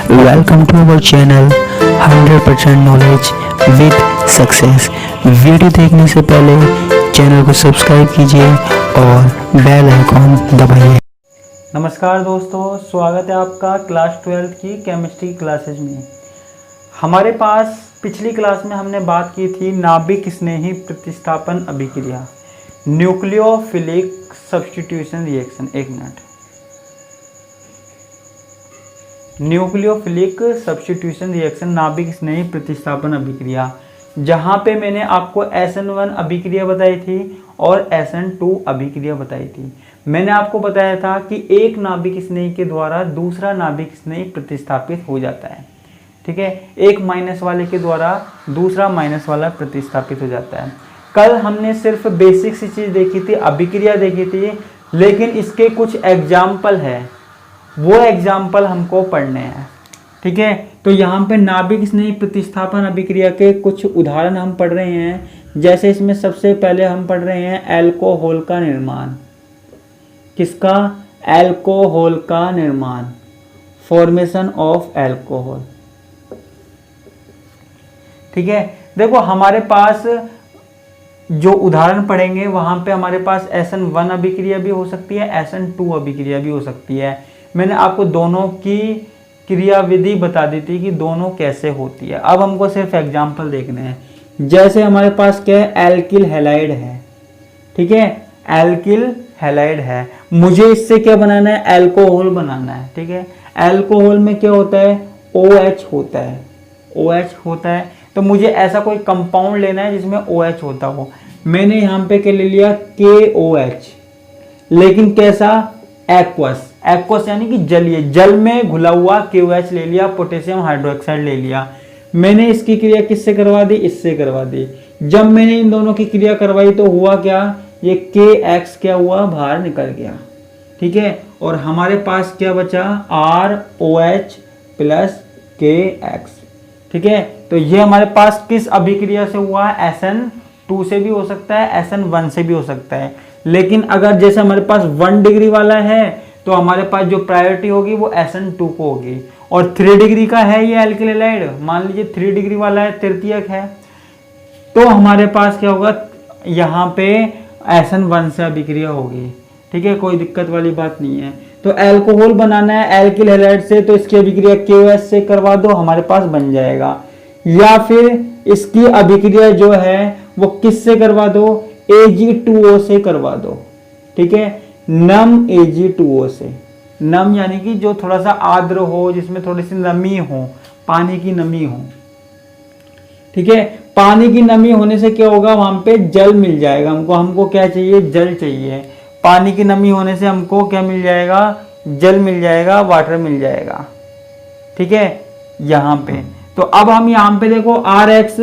Welcome to our channel 100% knowledge with success. Video देखने से पहले चैनल को सब्सक्राइब कीजिए और बेल आइकॉन दबाइए। नमस्कार दोस्तों, स्वागत है आपका क्लास 12 की केमिस्ट्री क्लासेज में। हमारे पास पिछली क्लास में हमने बात की थी नाभिक स्नेही प्रतिस्थापन अभिक्रिया, न्यूक्लियोफिलिक सब्स्टिट्यूशन रिएक्शन। एक मिनट, न्यूक्लियोफिलिक सब्स्टिट्यूशन रिएक्शन, नाभिक स्नेही प्रतिस्थापन अभिक्रिया, जहाँ पे मैंने आपको SN1 अभिक्रिया बताई थी और SN2 अभिक्रिया बताई थी। मैंने आपको बताया था कि एक नाभिक स्नेही के द्वारा दूसरा नाभिक स्नेही प्रतिस्थापित हो जाता है, ठीक है। एक माइनस वाले के द्वारा दूसरा माइनस वाला प्रतिस्थापित हो जाता है। कल हमने सिर्फ बेसिक सी चीज़ देखी थी, अभिक्रिया देखी थी, लेकिन इसके कुछ एग्जाम्पल है, वो एग्जाम्पल हमको पढ़ने हैं, ठीक है। तो यहाँ पे नाभिक स्नेही प्रतिस्थापन अभिक्रिया के कुछ उदाहरण हम पढ़ रहे हैं। जैसे इसमें सबसे पहले हम पढ़ रहे हैं अल्कोहल का निर्माण। किसका? अल्कोहल का निर्माण, फॉर्मेशन ऑफ अल्कोहल, ठीक है। देखो हमारे पास जो उदाहरण पढ़ेंगे वहां पे हमारे पास SN1 अभिक्रिया भी हो सकती है, SN2 अभिक्रिया भी हो सकती है। मैंने आपको दोनों की क्रियाविधि बता दी थी कि दोनों कैसे होती है। अब हमको सिर्फ एग्जाम्पल देखने हैं। जैसे हमारे पास क्या है, एल्किल हैलाइड है, ठीक है। एल्किल हैलाइड है, मुझे इससे क्या बनाना है? अल्कोहल बनाना है, ठीक है। अल्कोहल में क्या होता है? OH होता है, OH होता है। तो मुझे ऐसा कोई कंपाउंड लेना है जिसमें OH होता हो। मैंने यहाँ पे क्या ले लिया? KOH, लेकिन कैसा? एक्वस, एक्वस यानी कि जलीय, जल में घुला हुआ KOH ले लिया, पोटेशियम हाइड्रोक्साइड ले लिया। मैंने इसकी क्रिया किससे करवा दी? इससे करवा दी। जब मैंने इन दोनों की क्रिया करवाई तो हुआ क्या? ये KX क्या हुआ? बाहर निकल गया, ठीक है। और हमारे पास क्या बचा? ROH प्लस KX, ठीक है। तो ये हमारे पास किस अभिक्रिया से हुआ? SN2 से भी हो सकता है, SN1 से भी हो सकता है। लेकिन अगर जैसे हमारे पास 1 डिग्री वाला है तो हमारे पास जो प्रायोरिटी होगी वो SN2 को होगी। और 3 डिग्री का है ये अल्किल हैलाइड, मान लीजिए 3 डिग्री वाला है, तृतीयक है, तो हमारे पास क्या होगा? यहाँ पे SN1 से अभिक्रिया होगी, ठीक है। कोई दिक्कत वाली बात नहीं है। तो अल्कोहल बनाना है अल्किल हैलाइड से, तो इसकी अभिक्रिया KOH से करवा दो, हमारे पास बन जाएगा। या फिर इसकी अभिक्रिया जो है वो किससे करवा दो? Ag2O से करवा दो, ठीक है। नम Ag2O से, नम यानी कि जो थोड़ा सा आर्द्र हो, जिसमें थोड़ी सी नमी हो, पानी की नमी हो, ठीक है। पानी की नमी होने से क्या होगा? वहां पे जल मिल जाएगा हमको। हमको क्या चाहिए? जल चाहिए। पानी की नमी होने से हमको क्या मिल जाएगा? जल मिल जाएगा, वाटर मिल जाएगा, ठीक है। यहाँ पे तो अब हम यहाँ पे देखो RH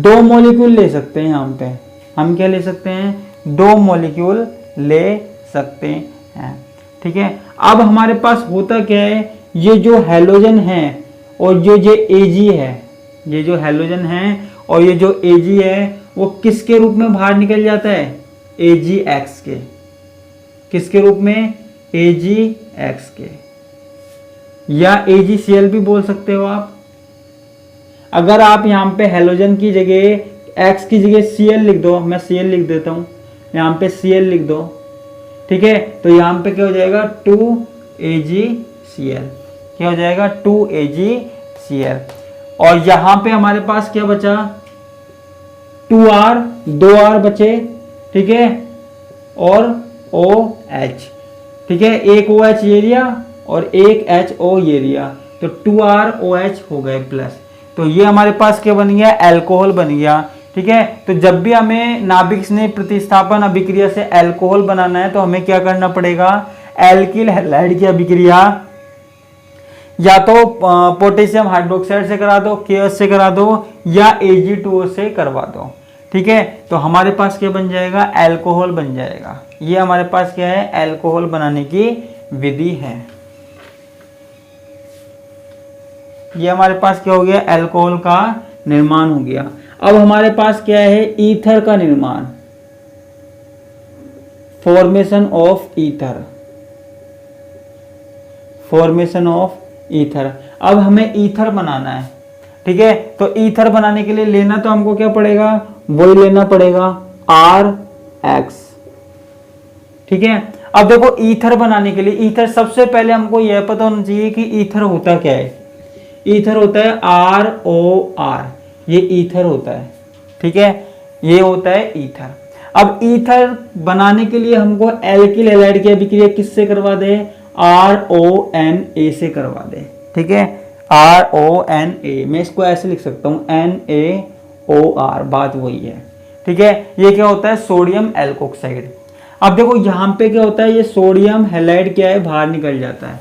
2 मॉलिक्यूल ले सकते हैं। यहाँ पे हम क्या ले सकते हैं? 2 मॉलिक्यूल ले सकते हैं, ठीक है। अब हमारे पास होता क्या है? ये जो हैलोजन है और जो Ag है, ये जो हैलोजन है और ये जो Ag है वो किसके रूप में बाहर निकल जाता है? AgX के। किसके रूप में? AgX के, या AgCl भी बोल सकते हो आप। अगर आप यहाँ पे हैलोजन की जगह X की जगह Cl लिख दो, मैं Cl लिख देता हूँ, यहाँ पे Cl लिख दो, ठीक है। तो यहाँ पे क्या हो जाएगा? 2AgCl, क्या हो जाएगा? 2AgCl। और यहाँ पे हमारे पास क्या बचा? 2R, 2R बचे, ठीक है, और OH, ठीक है। एक OH ये लिया और एक HO ये लिया, तो 2ROH हो गए प्लस। तो ये हमारे पास क्या बन गया? अल्कोहल बन गया, ठीक है। तो जब भी हमें नाभिक स्नेही प्रतिस्थापन अभिक्रिया से अल्कोहल बनाना है तो हमें क्या करना पड़ेगा? एल्किल हैलाइड की अभिक्रिया या तो पोटेशियम हाइड्रोक्साइड से करा दो, KOH से करा दो, या Ag2O से करवा दो, ठीक है। तो हमारे पास क्या बन जाएगा? अल्कोहल बन जाएगा। ये हमारे पास क्या है? अल्कोहल बनाने की विधि है। ये हमारे पास क्या हो गया? अल्कोहल का निर्माण हो गया। अब हमारे पास क्या है? ईथर का निर्माण, formation of ether, formation of ether. अब हमें ईथर बनाना है, ठीक है। तो ईथर बनाने के लिए लेना तो हमको क्या पड़ेगा, वही लेना पड़ेगा RX, ठीक है। अब देखो ईथर बनाने के लिए, ईथर सबसे पहले हमको यह पता होना चाहिए कि ईथर होता क्या है। ईथर होता है ROR, ये ईथर होता है, ठीक है, ये होता है ईथर। अब ईथर बनाने के लिए हमको एल्किल हैलाइड की अभिक्रिया किससे करवा दे, RONA से करवा दे, ठीक है, RONA। मैं इसको ऐसे लिख सकता हूं NaOR, बात वही है, ठीक है। ये क्या होता है, सोडियम एल्कोक्साइड। अब देखो यहां पे क्या होता है, ये सोडियम हैलाइड क्या है, बाहर निकल जाता है,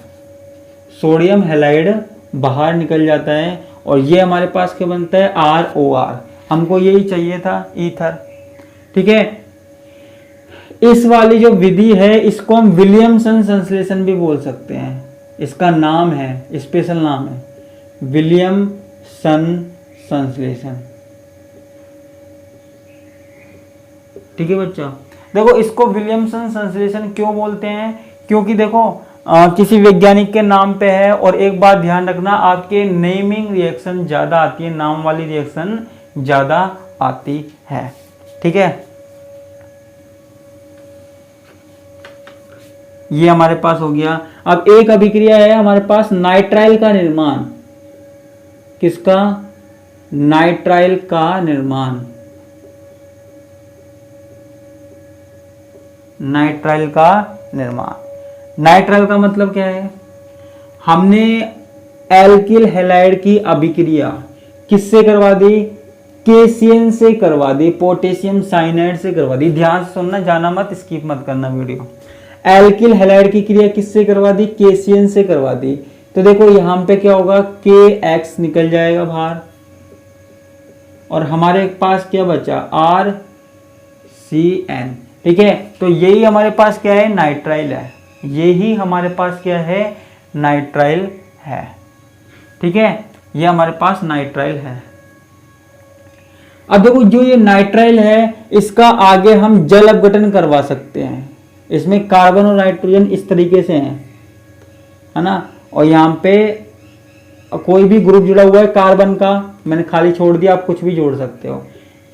सोडियम हैलाइड बाहर निकल जाता है, और ये हमारे पास क्या बनता है, ROR। हमको यही चाहिए था, ईथर, ठीक है। इस वाली जो विधि है इसको हम विलियमसन संश्लेषण भी बोल सकते हैं, इसका नाम है, स्पेशल नाम है विलियमसन संश्लेषण, ठीक है बच्चों। देखो इसको विलियमसन संश्लेषण क्यों बोलते हैं, क्योंकि देखो किसी वैज्ञानिक के नाम पे है, और एक बात ध्यान रखना, आपके नेमिंग रिएक्शन ज्यादा आती है, नाम वाली रिएक्शन ज्यादा आती है, ठीक है। ये हमारे पास हो गया। अब एक अभिक्रिया है हमारे पास नाइट्राइल का निर्माण, किसका, नाइट्राइल का निर्माण, नाइट्राइल का निर्माण। नाइट्राइल का मतलब क्या है, हमने एल्किल हैलाइड की अभिक्रिया किससे करवा दी, केसीएन से करवा दी, पोटेशियम साइनाइड से करवा दी। ध्यान से सुनना, जाना मत, स्किप मत करना वीडियो। एल्किल हैलाइड की क्रिया किससे करवा दी, केसीएन से करवा दी। तो देखो यहां पे क्या होगा, KX निकल जाएगा बाहर, और हमारे पास क्या बचा, RCN, ठीक है। तो यही हमारे पास क्या है, नाइट्राइल है, यही हमारे पास क्या है, नाइट्राइल है, ठीक है, ये हमारे पास नाइट्राइल है। अब देखो जो ये नाइट्राइल है, इसका आगे हम जल अपघटन करवा सकते हैं, इसमें कार्बन और नाइट्रोजन इस तरीके से हैं, है ना, और यहाँ पे कोई भी ग्रुप जुड़ा हुआ है कार्बन का, मैंने खाली छोड़ दिया, आप कुछ भी जोड़ सकते हो,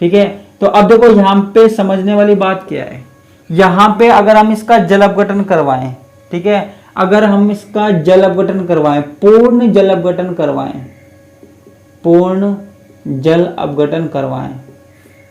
ठीक है। तो अब देखो यहाँ पे समझने वाली बात क्या है, यहाँ पे अगर हम इसका जल अपघटन करवाएं, ठीक है, अगर हम इसका जल अपघटन करवाएं, पूर्ण जल अपघटन करवाएं, पूर्ण जल अपघटन करवाएं,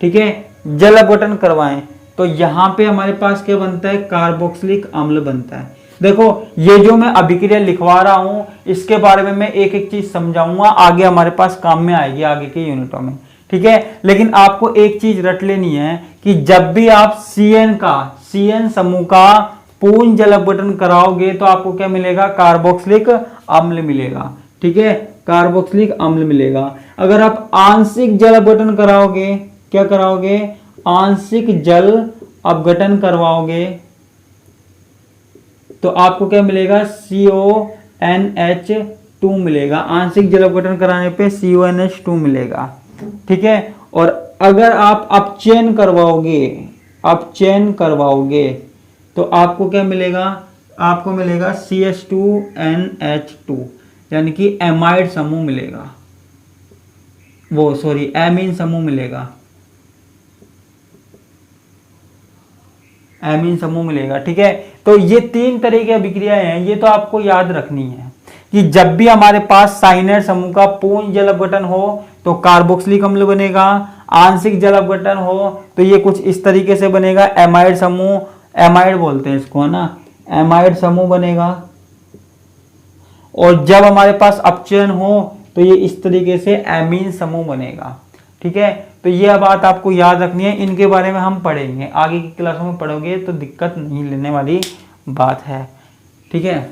ठीक है, जल अपघटन करवाएं, तो यहां पे हमारे पास क्या बनता है, कार्बोक्सिलिक अम्ल बनता है। देखो ये जो मैं अभिक्रिया लिखवा रहा हूं, इसके बारे में मैं एक एक चीज समझाऊंगा, आगे हमारे पास काम में आएगी आगे के यूनिटों में, ठीक है। लेकिन आपको एक चीज रट लेनी है कि जब भी आप CN समूह का पूर्ण जल अपघटन कराओगे तो आपको क्या मिलेगा, कार्बोक्सिलिक अम्ल मिलेगा, ठीक है, कार्बोक्सिलिक अम्ल मिलेगा। अगर आप आंशिक जल अपघटन कराओगे, क्या कराओगे, आंशिक जल अपघटन करवाओगे, तो आपको क्या मिलेगा, CONH2 मिलेगा, आंशिक जल अपघटन कराने पे CONH2 मिलेगा, ठीक है। और अगर आप अपचयन करवाओगे तो आपको क्या मिलेगा, आपको मिलेगा CH2NH2, यानी कि एमाइड समूह मिलेगा, एमीन समूह मिलेगा, एमीन समूह मिलेगा, ठीक है। तो ये 3 तरह की अभिक्रियाएं हैं, ये तो आपको याद रखनी है कि जब भी हमारे पास साइनाइड समूह का पूर्ण जल अपघटन हो तो कार्बोक्सिलिक अम्ल बनेगा, आंशिक जल अपघटन हो तो ये कुछ इस तरीके से बनेगा, एमाइड समूह, एमाइड बोलते हैं इसको, है ना, एमाइड समूह बनेगा, और जब हमारे पास अपचयन हो तो ये इस तरीके से एमीन समूह बनेगा, ठीक है। तो यह बात आपको याद रखनी है, इनके बारे में हम पढ़ेंगे आगे की क्लासों में, पढ़ोगे तो दिक्कत नहीं लेने वाली बात है, ठीक है।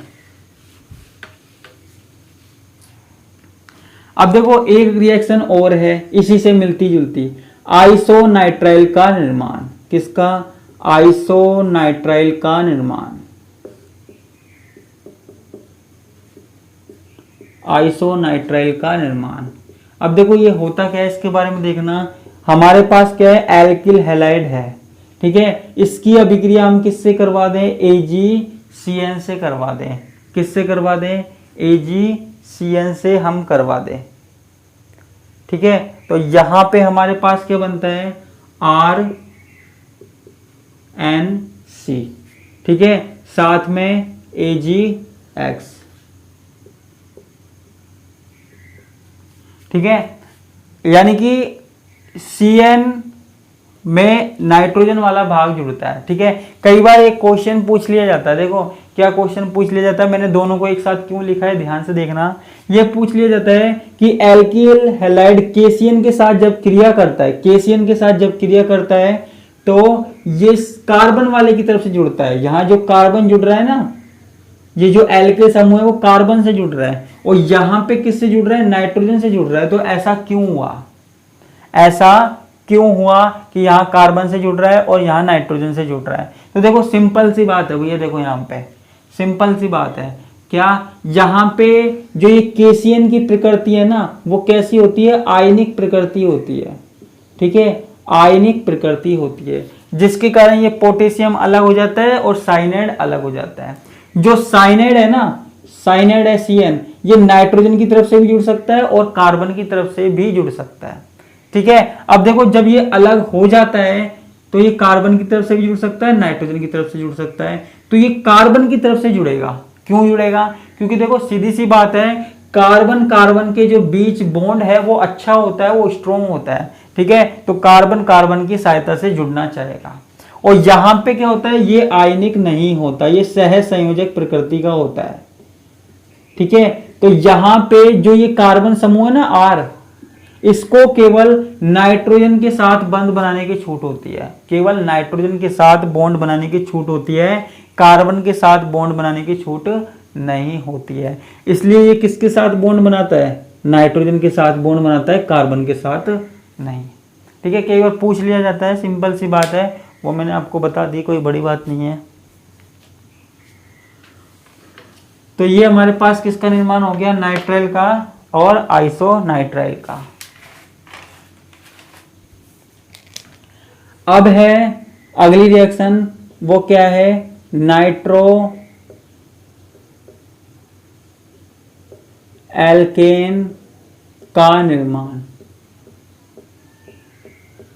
अब देखो एक रिएक्शन और है इसी से मिलती जुलती, आइसोनाइट्राइल का निर्माण, किसका, आइसोनाइट्राइल का निर्माण, आइसोनाइट्राइल का निर्माण। अब देखो ये होता क्या है, इसके बारे में देखना, हमारे पास क्या है, एल्किल हैलाइड है, ठीक है, इसकी अभिक्रिया हम किससे करवा दें, AgCN से करवा दें, किससे करवा दें, AgCN Cn से हम करवा दें, ठीक है, तो यहां पे हमारे पास क्या बनता है, RNC, ठीक है, साथ में AgX, ठीक है, यानी कि Cn में नाइट्रोजन वाला भाग जुड़ता है, ठीक है। कई बार एक क्वेश्चन पूछ लिया जाता है, देखो क्या क्वेश्चन पूछ लिया जाता है, मैंने दोनों को एक साथ क्यों लिखा है ध्यान से देखना। ये पूछ लिया जाता है कि एल्किल हैलाइड केसीएन के साथ जब क्रिया करता है, केसीएन के साथ जब क्रिया करता है तो ये कार्बन वाले की तरफ से जुड़ता है। यहां जो कार्बन जुड़ रहा है ना, ये जो एल्किल समूह है वो कार्बन से जुड़ रहा है, और यहां पे किससे जुड़ रहा है, नाइट्रोजन से जुड़ रहा है। तो ऐसा क्यों हुआ, ऐसा क्यों हुआ कि यहाँ कार्बन से जुड़ रहा है और यहाँ नाइट्रोजन से जुड़ रहा है। तो देखो सिंपल सी बात है भैया, देखो यहाँ पे सिंपल सी बात है, क्या यहाँ पे जो ये केसीएन की प्रकृति है ना वो कैसी होती है, आयनिक प्रकृति होती है, ठीक है, आयनिक प्रकृति होती है, जिसके कारण ये पोटेशियम अलग हो जाता है और साइनाइड अलग हो जाता है। जो साइनाइड है ना, साइनाइड है Cn, ये नाइट्रोजन की तरफ से भी जुड़ सकता है और कार्बन की तरफ से भी जुड़ सकता है, ठीक है। अब देखो जब ये अलग हो जाता है तो ये कार्बन की तरफ से भी जुड़ सकता है, नाइट्रोजन की तरफ से जुड़ सकता है, तो ये कार्बन की तरफ से जुड़ेगा। क्यों जुड़ेगा, क्योंकि देखो सीधी सी बात है, कार्बन कार्बन के जो बीच बॉन्ड है वो अच्छा होता है, वो स्ट्रॉन्ग होता है, ठीक है, तो कार्बन कार्बन की सहायता से जुड़ना चाहेगा। और यहां पे क्या होता है, ये आयनिक नहीं होता, ये सह संयोजक प्रकृति का होता है, ठीक है। तो यहां पे जो ये कार्बन समूह है ना R, इसको केवल नाइट्रोजन के साथ बंध बनाने की छूट होती है, केवल नाइट्रोजन के साथ बॉन्ड बनाने की छूट होती है, कार्बन के साथ बॉन्ड बनाने की छूट नहीं होती है। इसलिए ये किसके साथ बॉन्ड बनाता है, नाइट्रोजन के साथ बॉन्ड बनाता है, कार्बन के साथ नहीं, ठीक है। कई बार पूछ लिया जाता है, सिंपल सी बात है, वो मैंने आपको बता दी, कोई बड़ी बात नहीं है। तो ये हमारे पास किसका निर्माण हो गया, नाइट्राइल का और आइसोनाइट्राइल का। अब है अगली रिएक्शन, वो क्या है, नाइट्रो एल्केन का निर्माण,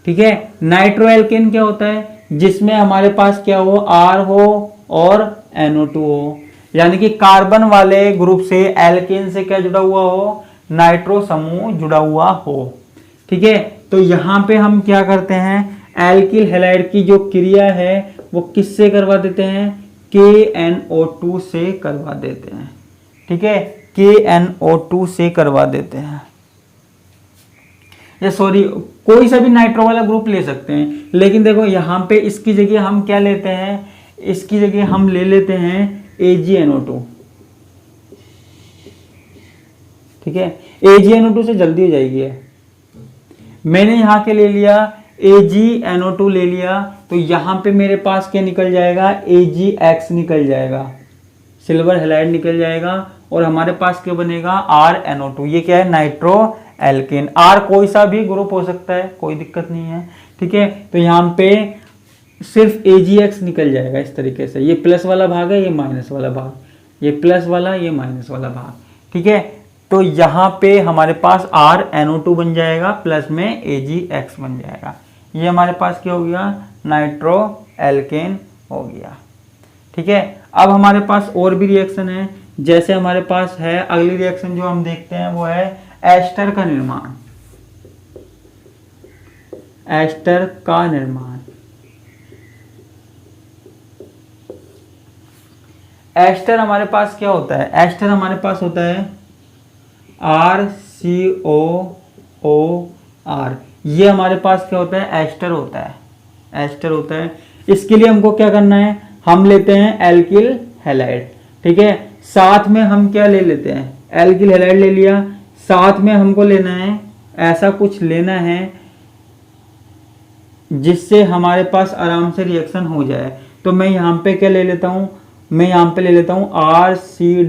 ठीक है। नाइट्रो एल्केन क्या होता है, जिसमें हमारे पास क्या हो, R हो और NO2 हो, यानी कि कार्बन वाले ग्रुप से एल्केन से क्या जुड़ा हुआ हो, नाइट्रो समूह जुड़ा हुआ हो, ठीक है। तो यहां पे हम क्या करते हैं, एल्किल हैलाइड की जो क्रिया है वो किससे करवा देते हैं, KNO2 से करवा देते हैं, ठीक है, KNO2 से करवा देते हैं। या सॉरी, कोई सा भी नाइट्रो वाला ग्रुप ले सकते हैं, लेकिन देखो यहाँ पे इसकी जगह हम क्या लेते हैं, इसकी जगह हम ले लेते हैं AgNO2, ठीक है, AgNO2 से जल्दी हो जाएगी है। मैंने यहाँ के ले लिया AgNO2 ले लिया, तो यहाँ पे मेरे पास क्या निकल जाएगा, AgX निकल जाएगा, सिल्वर हैलाइड निकल जाएगा, और हमारे पास क्या बनेगा, RNO2। ये क्या है, नाइट्रो एल्केन। R कोई सा भी ग्रुप हो सकता है, कोई दिक्कत नहीं है, ठीक है। तो यहाँ पे सिर्फ AgX निकल जाएगा इस तरीके से, ये प्लस वाला भाग है, ये माइनस वाला भाग, ये प्लस वाला, ये माइनस वाला भाग, ठीक है। तो यहाँ पे हमारे पास RNO2 बन जाएगा, प्लस में AgX बन जाएगा। ये हमारे पास क्या हो गया, नाइट्रो एल्केन हो गया, ठीक है। अब हमारे पास और भी रिएक्शन है, जैसे हमारे पास है अगली रिएक्शन जो हम देखते हैं वो है एस्टर का निर्माण, एस्टर का निर्माण। एस्टर हमारे पास क्या होता है, एस्टर हमारे पास होता है RCOOR, ये हमारे पास क्या होता है, एस्टर होता है, एस्टर होता है। इसके लिए हमको क्या करना है, हम लेते हैं एल्किल हैलाइड, ठीक है, साथ में हम क्या ले लेते हैं, एल्किल हैलाइड ले लिया, साथ में हमको लेना है, ऐसा कुछ लेना है जिससे हमारे पास आराम से रिएक्शन हो जाए। तो मैं यहाँ पे क्या ले लेता हूँ, मैं यहाँ पे ले लेता हूँ RC⋯OOH,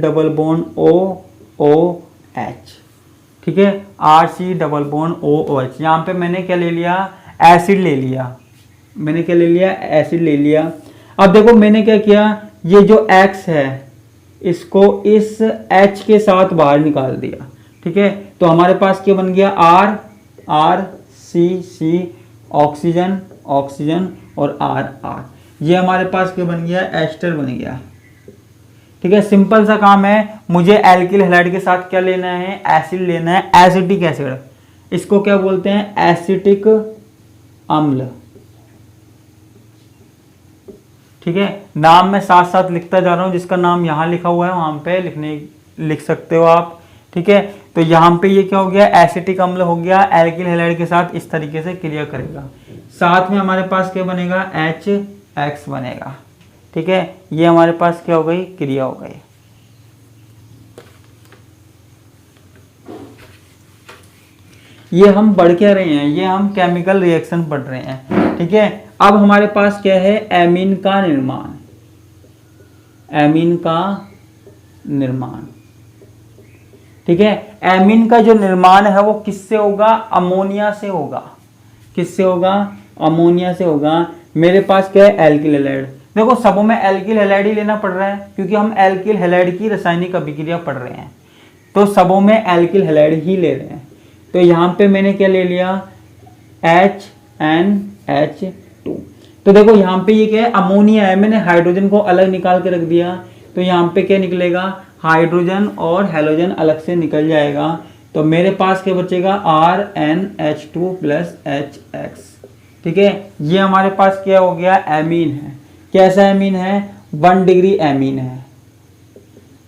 ठीक है, RC⋯OOH। यहाँ पे मैंने क्या ले लिया, एसिड ले लिया, मैंने क्या ले लिया, एसिड ले लिया। अब देखो मैंने क्या किया, ये जो X है, इसको इस H के साथ बाहर निकाल दिया, ठीक है। तो हमारे पास क्या बन गया, R C ऑक्सीजन ऑक्सीजन और R। ये हमारे पास क्या बन गया, एस्टर बन गया, ठीक है। सिंपल सा काम है, मुझे एल्किल हैलाइड के साथ क्या लेना है, एसिड लेना है, एसिटिक एसिड। इसको क्या बोलते हैं, एसिटिक अम्ल, ठीक है। नाम मैं साथ साथ लिखता जा रहा हूं, जिसका नाम यहाँ लिखा हुआ है वहां पे लिख सकते हो आप, ठीक है। तो यहाँ पे ये क्या हो गया, एसिटिक अम्ल हो गया, एल्किल हैलाइड के साथ इस तरीके से क्रिया करेगा। साथ में हमारे पास क्या बनेगा, HX बनेगा, ठीक है। ये हमारे पास क्या हो गई, क्रिया हो गई। ये हम पढ़ क्या रहे हैं, ये हम केमिकल रिएक्शन पढ़ रहे हैं, ठीक है। अब हमारे पास क्या है, एमीन का निर्माण, एमीन का निर्माण, ठीक है। एमीन का जो निर्माण है वो किससे होगा, अमोनिया से होगा। किससे होगा, अमोनिया से होगा। मेरे पास क्या है, एल्किल हैलाइड। देखो सबों में एल्किल हैलाइड ही लेना पड़ रहा है, क्योंकि हम एल्किल हैलाइड की रासायनिक अभिक्रिया पढ़ रहे हैं, तो सबों में एल्किल हैलाइड ही ले रहे हैं। तो यहाँ पे मैंने क्या ले लिया, HNH2। तो देखो यहाँ पे ये क्या है, अमोनिया है, मैंने हाइड्रोजन को अलग निकाल के रख दिया, तो यहाँ पे क्या निकलेगा, हाइड्रोजन और हैलोजन अलग से निकल जाएगा। तो मेरे पास क्या बचेगा, RNH2 प्लस HX, ठीक है। ये हमारे पास क्या हो गया, एमीन है। कैसा एमीन है, 1 डिग्री एमीन है,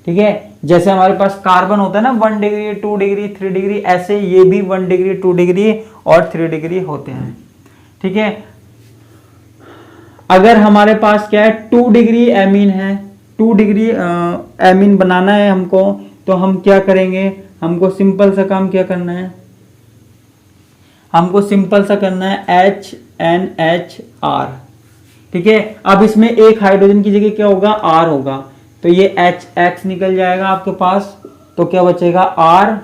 ठीक है। जैसे हमारे पास कार्बन होता है ना 1 डिग्री 2 डिग्री 3 डिग्री, ऐसे ये भी 1 डिग्री 2 डिग्री और 3 डिग्री होते हैं, ठीक है। अगर हमारे पास क्या है, 2 डिग्री एमीन है, 2 डिग्री एमीन बनाना है हमको, तो हम क्या करेंगे, हमको सिंपल सा काम क्या करना है, हमको सिंपल सा करना है HNHR, ठीक है। अब इसमें एक हाइड्रोजन की जगह क्या होगा, R होगा, तो ये HX निकल जाएगा आपके पास, तो क्या बचेगा, R,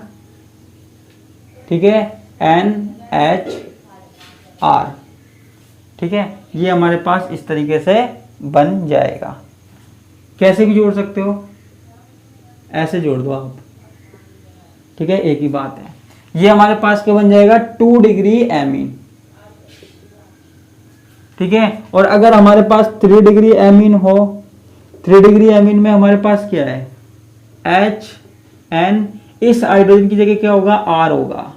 ठीक है, NHR, ठीक है। ये हमारे पास इस तरीके से बन जाएगा। कैसे भी जोड़ सकते हो, ऐसे जोड़ दो आप, ठीक है, एक ही बात है। ये हमारे पास क्या बन जाएगा, 2 डिग्री एमीन, ठीक है। और अगर हमारे पास 3 डिग्री एमीन हो, 3 डिग्री एमीन में हमारे पास क्या है, HN, इस हाइड्रोजन की जगह क्या होगा, R होगा,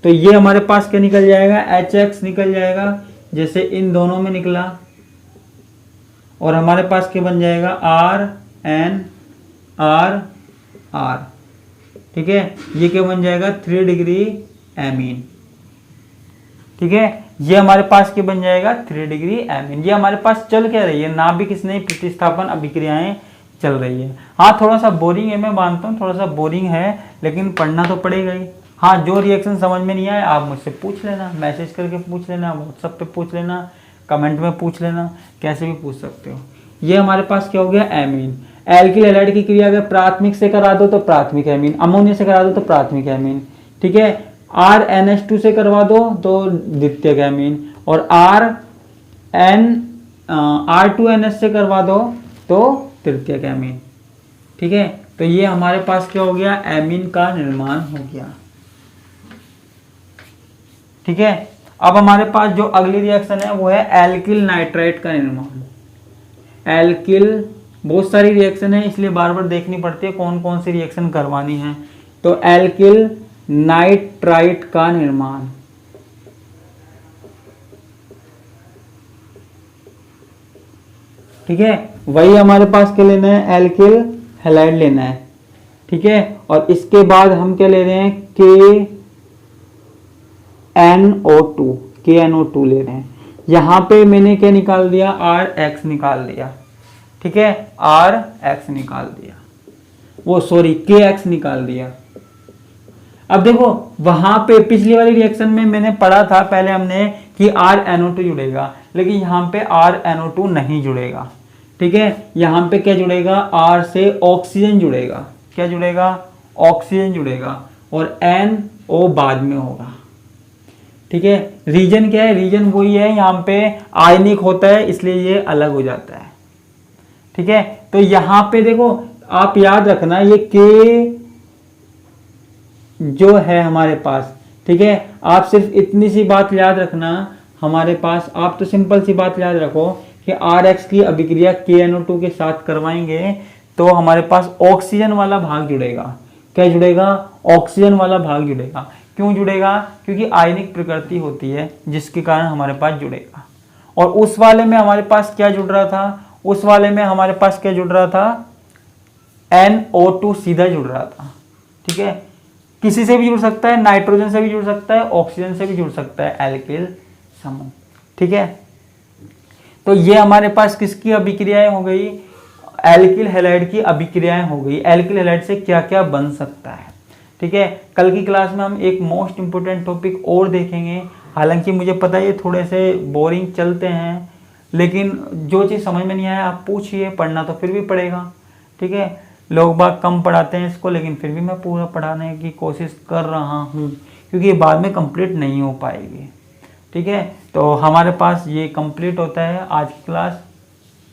तो ये हमारे पास क्या निकल जाएगा, HX निकल जाएगा, जैसे इन दोनों में निकला। और हमारे पास क्या बन जाएगा, RNR, ठीक है। ये क्या बन जाएगा, 3 डिग्री एमीन, ठीक है। ये हमारे पास क्या बन जाएगा, 3 डिग्री एमीन। ये हमारे पास चल क्या रही है, नाभिक स्नेही प्रतिस्थापन अभिक्रियाएं चल रही है। हाँ थोड़ा सा बोरिंग है, मैं मानता हूँ थोड़ा सा बोरिंग है, लेकिन पढ़ना तो पड़ेगा ही। हाँ जो रिएक्शन समझ में नहीं आए आप मुझसे पूछ लेना, मैसेज करके पूछ लेना, व्हाट्सएप पे पूछ लेना, कमेंट में पूछ लेना, कैसे भी पूछ सकते हो। ये हमारे पास क्या हो गया, एमीन। एल्किल हैलाइड की क्रिया अगर प्राथमिक से करा दो तो प्राथमिक एमीन, अमोनिया से करा दो तो प्राथमिक एमीन, ठीक है। RNH2 से करवा दो तो द्वितीयक एमीन, और R2NH से करवा दो तो तृतीयक एमीन, ठीक है। तो ये हमारे पास क्या हो गया, एमीन का निर्माण हो गया, ठीक है। अब हमारे पास जो अगली रिएक्शन है वो है एल्किल नाइट्राइट का निर्माण। एल्किल, बहुत सारी रिएक्शन है इसलिए बार बार देखनी पड़ती है कौन कौन सी रिएक्शन करवानी है। तो एल्किल नाइट्राइट का निर्माण, ठीक है। वही हमारे पास क्या लेना है, एल्किल हैलाइड लेना है, ठीक है। और इसके बाद हम क्या ले रहे हैं, KNO2 ले रहे हैं। यहां पे मैंने क्या निकाल दिया, RX निकाल दिया, ठीक है, RX निकाल दिया, वो सॉरी KX निकाल दिया। अब देखो वहां पे पिछली वाली रिएक्शन में मैंने पढ़ा था पहले हमने कि RNO2 जुड़ेगा, लेकिन यहाँ पे RNO2 नहीं जुड़ेगा, ठीक है। यहाँ पे क्या जुड़ेगा, R से ऑक्सीजन जुड़ेगा, क्या जुड़ेगा, ऑक्सीजन जुड़ेगा, और NO बाद में होगा, ठीक है। रीजन क्या है, रीजन वही है, यहाँ पे आयनिक होता है इसलिए ये अलग हो जाता है, ठीक है। तो यहाँ पे देखो आप याद रखना ये के जो है हमारे पास, ठीक है, आप सिर्फ इतनी सी बात याद रखना हमारे पास, आप तो सिंपल सी बात याद रखो कि RX की अभिक्रिया KNO2 के साथ करवाएंगे तो हमारे पास ऑक्सीजन वाला भाग जुड़ेगा। क्या जुड़ेगा? ऑक्सीजन वाला भाग जुड़ेगा। क्यों जुड़ेगा? क्योंकि आयनिक प्रकृति होती है जिसके कारण हमारे पास जुड़ेगा। और उस वाले में हमारे पास क्या जुड़ रहा था? उस वाले में हमारे पास क्या जुड़ रहा था? NO2 सीधा जुड़ रहा था, ठीक है। किसी से भी जुड़ सकता है, नाइट्रोजन से भी जुड़ सकता है, ऑक्सीजन से भी जुड़ सकता है, एल्किल समूह, ठीक है। तो ये हमारे पास किसकी अभिक्रियाएं हो गई? एल्किल हैलाइड की अभिक्रियाएं हो गई। एल्किल हैलाइड से क्या क्या बन सकता है, ठीक है। कल की क्लास में हम एक मोस्ट इंपोर्टेंट टॉपिक और देखेंगे। हालांकि मुझे पता है ये थोड़े से बोरिंग चलते हैं, लेकिन जो चीज़ समझ में नहीं आया आप पूछिए, पढ़ना तो फिर भी पड़ेगा, ठीक है। लोग बाग कम पढ़ाते हैं इसको, लेकिन फिर भी मैं पूरा पढ़ाने की कोशिश कर रहा हूँ, क्योंकि ये बाद में कंप्लीट नहीं हो पाएगी, ठीक है। तो हमारे पास ये कंप्लीट होता है। आज की क्लास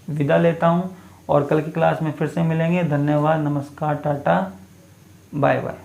विदा लेता हूँ और कल की क्लास में फिर से मिलेंगे। धन्यवाद, नमस्कार, टाटा, बाय बाय।